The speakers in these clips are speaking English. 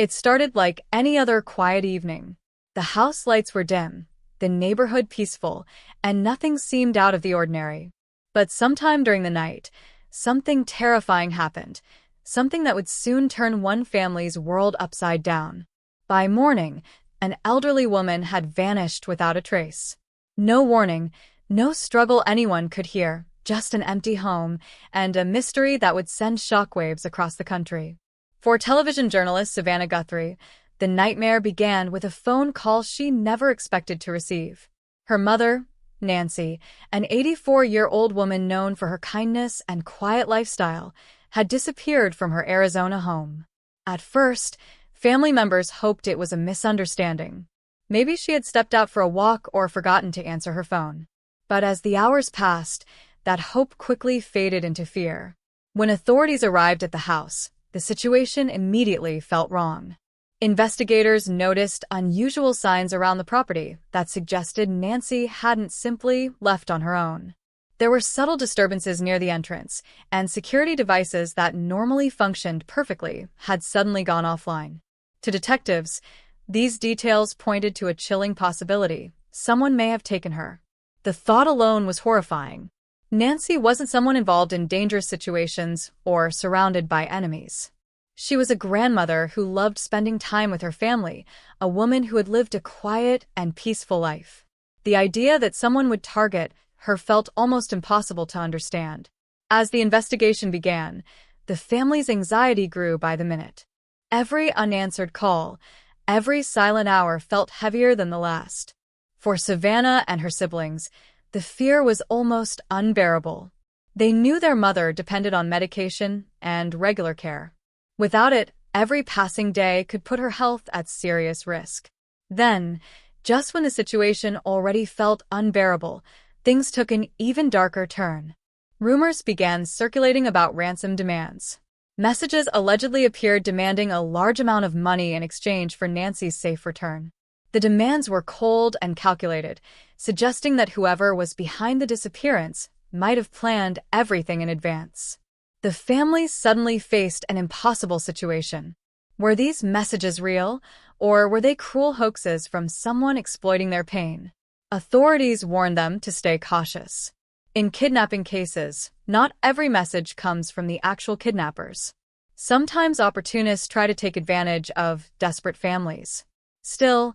It started like any other quiet evening. The house lights were dim, the neighborhood peaceful, and nothing seemed out of the ordinary. But sometime during the night, something terrifying happened, something that would soon turn one family's world upside down. By morning, an elderly woman had vanished without a trace. No warning, no struggle anyone could hear, just an empty home, and a mystery that would send shockwaves across the country. For television journalist Savannah Guthrie, the nightmare began with a phone call she never expected to receive. Her mother, Nancy, an 84-year-old woman known for her kindness and quiet lifestyle, had disappeared from her Arizona home. At first, family members hoped it was a misunderstanding. Maybe she had stepped out for a walk or forgotten to answer her phone. But as the hours passed, that hope quickly faded into fear. When authorities arrived at the house, the situation immediately felt wrong. Investigators noticed unusual signs around the property that suggested Nancy hadn't simply left on her own. There were subtle disturbances near the entrance, and security devices that normally functioned perfectly had suddenly gone offline. To detectives, these details pointed to a chilling possibility: someone may have taken her. The thought alone was horrifying. Nancy wasn't someone involved in dangerous situations or surrounded by enemies. She was a grandmother who loved spending time with her family, a woman who had lived a quiet and peaceful life. The idea that someone would target her felt almost impossible to understand. As the investigation began, the family's anxiety grew by the minute. Every unanswered call, every silent hour felt heavier than the last. For Savannah and her siblings, the fear was almost unbearable. They knew their mother depended on medication and regular care. Without it, every passing day could put her health at serious risk. Then, just when the situation already felt unbearable, things took an even darker turn. Rumors began circulating about ransom demands. Messages allegedly appeared demanding a large amount of money in exchange for Nancy's safe return. The demands were cold and calculated, suggesting that whoever was behind the disappearance might have planned everything in advance. The family suddenly faced an impossible situation. Were these messages real, or were they cruel hoaxes from someone exploiting their pain? Authorities warned them to stay cautious. In kidnapping cases, not every message comes from the actual kidnappers. Sometimes opportunists try to take advantage of desperate families. Still,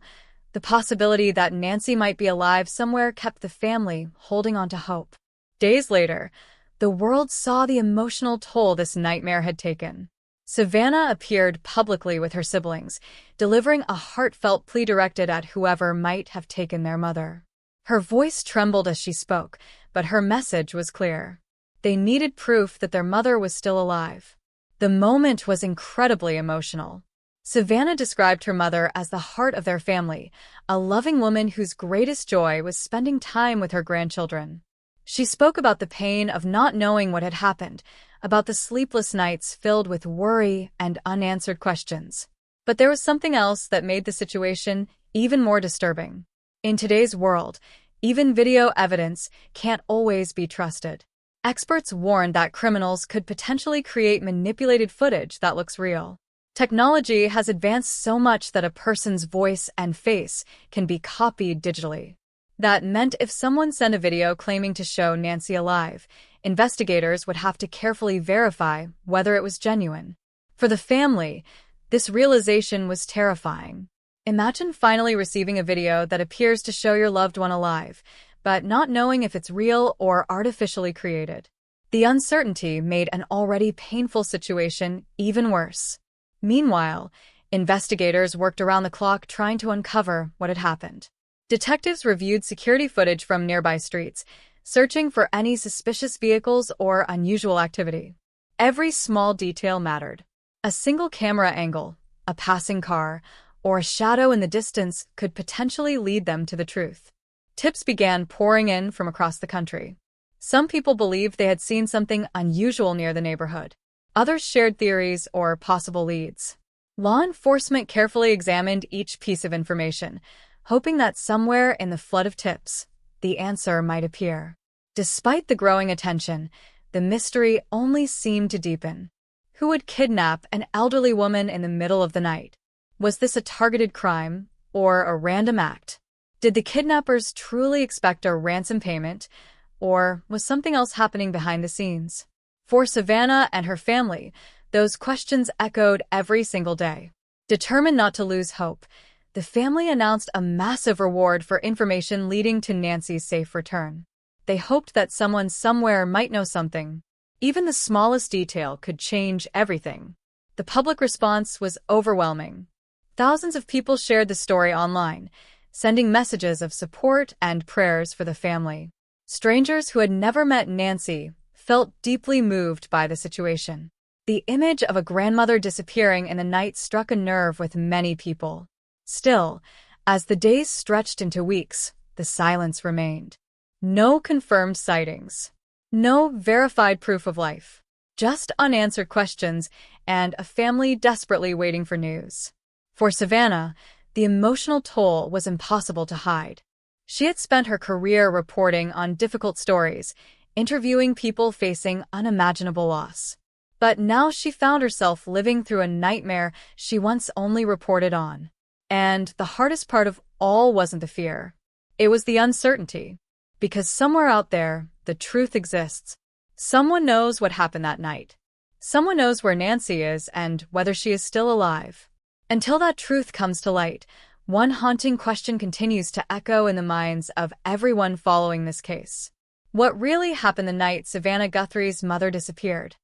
the possibility that Nancy might be alive somewhere kept the family holding on to hope. Days later, the world saw the emotional toll this nightmare had taken. Savannah appeared publicly with her siblings, delivering a heartfelt plea directed at whoever might have taken their mother. Her voice trembled as she spoke, but her message was clear. They needed proof that their mother was still alive. The moment was incredibly emotional. Savannah described her mother as the heart of their family, a loving woman whose greatest joy was spending time with her grandchildren. She spoke about the pain of not knowing what had happened, about the sleepless nights filled with worry and unanswered questions. But there was something else that made the situation even more disturbing. In today's world, even video evidence can't always be trusted. Experts warned that criminals could potentially create manipulated footage that looks real. Technology has advanced so much that a person's voice and face can be copied digitally. That meant if someone sent a video claiming to show Nancy alive, investigators would have to carefully verify whether it was genuine. For the family, this realization was terrifying. Imagine finally receiving a video that appears to show your loved one alive, but not knowing if it's real or artificially created. The uncertainty made an already painful situation even worse. Meanwhile, investigators worked around the clock trying to uncover what had happened. Detectives reviewed security footage from nearby streets, searching for any suspicious vehicles or unusual activity. Every small detail mattered. A single camera angle, a passing car, or a shadow in the distance could potentially lead them to the truth. Tips began pouring in from across the country. Some people believed they had seen something unusual near the neighborhood. Others shared theories or possible leads. Law enforcement carefully examined each piece of information, hoping that somewhere in the flood of tips, the answer might appear. Despite the growing attention, the mystery only seemed to deepen. Who would kidnap an elderly woman in the middle of the night? Was this a targeted crime or a random act? Did the kidnappers truly expect a ransom payment, or was something else happening behind the scenes? For Savannah and her family, those questions echoed every single day. Determined not to lose hope, the family announced a massive reward for information leading to Nancy's safe return. They hoped that someone somewhere might know something. Even the smallest detail could change everything. The public response was overwhelming. Thousands of people shared the story online, sending messages of support and prayers for the family. Strangers who had never met Nancy felt deeply moved by the situation. The image of a grandmother disappearing in the night struck a nerve with many people. Still, as the days stretched into weeks, the silence remained. No confirmed sightings. No verified proof of life. Just unanswered questions and a family desperately waiting for news. For Savannah, the emotional toll was impossible to hide. She had spent her career reporting on difficult stories, interviewing people facing unimaginable loss. But now she found herself living through a nightmare she once only reported on. And the hardest part of all wasn't the fear. It was the uncertainty. Because somewhere out there, the truth exists. Someone knows what happened that night. Someone knows where Nancy is and whether she is still alive. Until that truth comes to light, one haunting question continues to echo in the minds of everyone following this case. What really happened the night Savannah Guthrie's mother disappeared?